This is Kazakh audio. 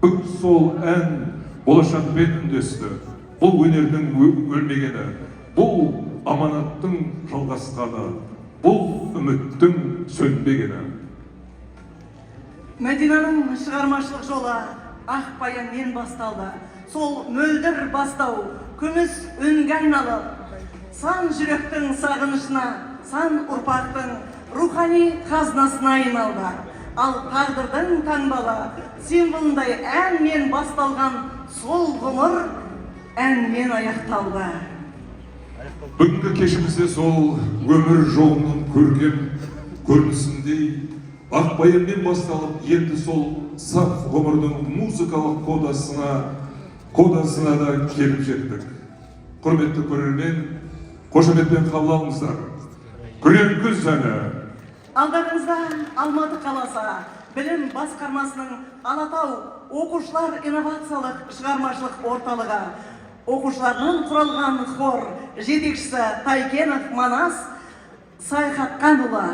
Сол ән болашақпен үндесті. Бұл өнердің өлмегені, бұл аманаттың жалғасқаны, бұл үміттің сөнбегені. Мәдинаның шығармашылық жолы ақ баянмен басталды. Сол мөлдір бастау күміс үнге айналып, сан жүректің сағынышына, сан ұрпақтың рухани қазынасына айналды. Ал тағдырдың таңбалы символындай әнмен басталған сол ғұмыр әнмен аяқталды. Бүгінгі кешімізде сол өмір жолының көркем көрінісіндей ақ баянмен басталып, енді сол саф ғұмырдың музыкалық кодасына да келіп жеттік. Құрметті көрермен, қошеметпен қабыл алыңыздар. Күрең күз әні. Алдарыңызда Алматы қаласы білім басқармасының Алатау оқушылар инновациялық шығармашылық орталығы оқушыларынан құралған хор жетекшісі Тайкенов Манас Сайхатқанұлы.